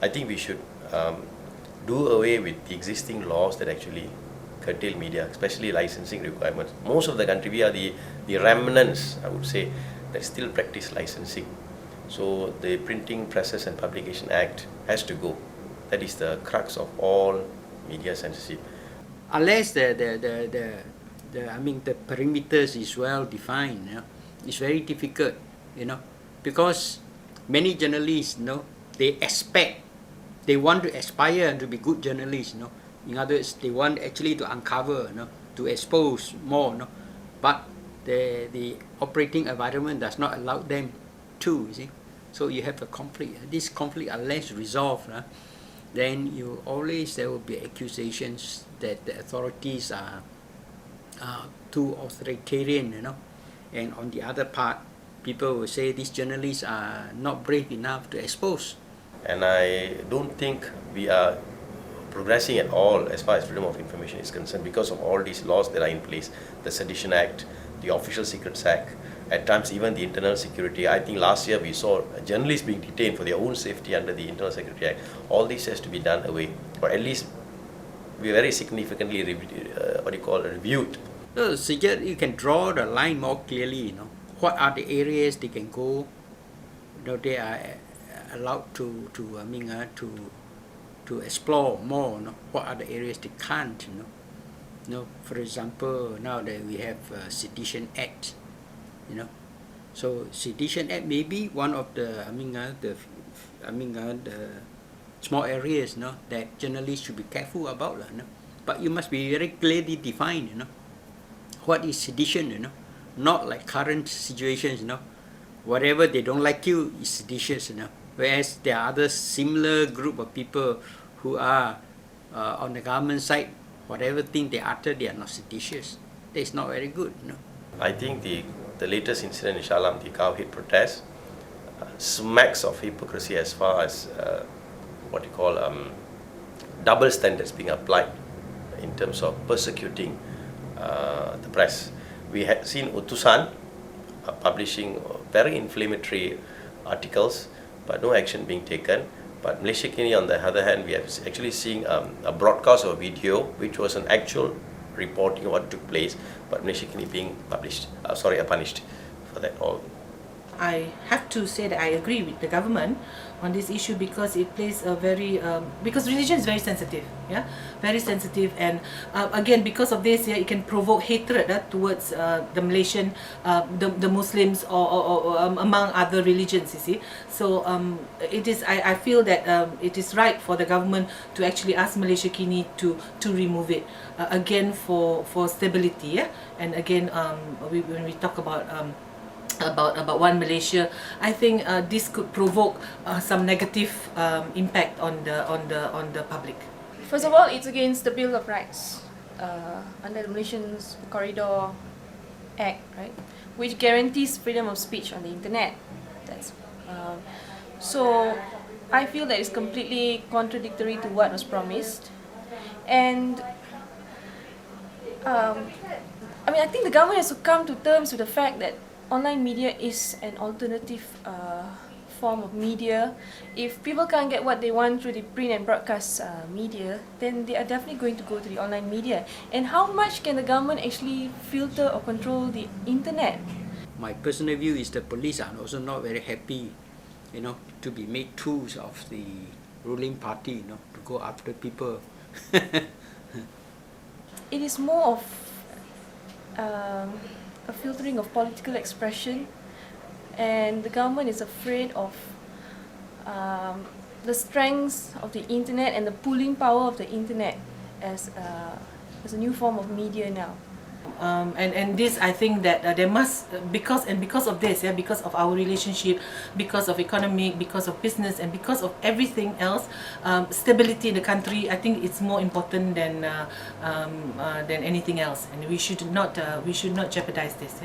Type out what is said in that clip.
I think we should do away with the existing laws that actually curtail media, especially licensing requirements. Most of the country, we are the remnants, I would say, that still practice licensing. So the Printing, Presses and Publication Act has to go. That is the crux of all media censorship. Unless the perimeters is well defined, it's very difficult, because many journalists, they want to aspire to be good journalists, In other words, they want actually to uncover, to expose more, but the operating environment does not allow them to, you see. So you have a conflict. This conflict, unless resolved, then there will be accusations that the authorities are too authoritarian, and on the other part, people will say these journalists are not brave enough to expose. And I don't think we are progressing at all as far as freedom of information is concerned because of all these laws that are in place, the Sedition Act, the Official Secrets Act, at times even the Internal Security. I think last year we saw journalists being detained for their own safety under the Internal Security Act. All this has to be done away, or at least be very significantly reviewed. So you can draw the line more clearly, What are the areas they can go? They are allowed to explore more. What are the areas they can't? For example, now that we have Sedition Act, So Sedition Act may be one of the small areas, that journalists should be careful about, But you must be very clearly defined, What is sedition, Not like current situations, Whatever they don't like you is seditious, Whereas there are other similar group of people who are on the government side, whatever thing they utter, they are not seditious. That is not very good, I think the latest incident in Shah Alam, the cow-head protest, smacks of hypocrisy as far as double standards being applied in terms of persecuting the press. We had seen Utusan publishing very inflammatory articles, but no action being taken. But Malaysia Kini, on the other hand, we have actually seen a broadcast of a video which was an actual reporting of what took place, but Malaysia Kini being punished for that all. I have to say that I agree with the government on this issue because it plays a very because religion is very sensitive, very sensitive, and again because of this, it can provoke hatred towards the Malaysian, the Muslims or among other religions. You see, so it is. I feel that it is right for the government to actually ask Malaysia Kini to remove it again for stability, and again when we talk about One Malaysia, I think this could provoke some negative impact on the public. First of all, it's against the Bill of Rights under the Malaysian Corridor Act, right, which guarantees freedom of speech on the internet. So I feel that it's completely contradictory to what was promised, and I think the government has to come to terms with the fact that online media is an alternative form of media. If people can't get what they want through the print and broadcast media, then they are definitely going to go to the online media. And how much can the government actually filter or control the internet? My personal view is the police are also not very happy, to be made tools of the ruling party, to go after people. It is more of a filtering of political expression, and the government is afraid of the strengths of the internet and the pulling power of the internet as a new form of media now. And this, I think that there must, because of this, because of our relationship, because of economic, because of business, and because of everything else, stability in the country, I think it's more important than anything else, and we should not jeopardize this.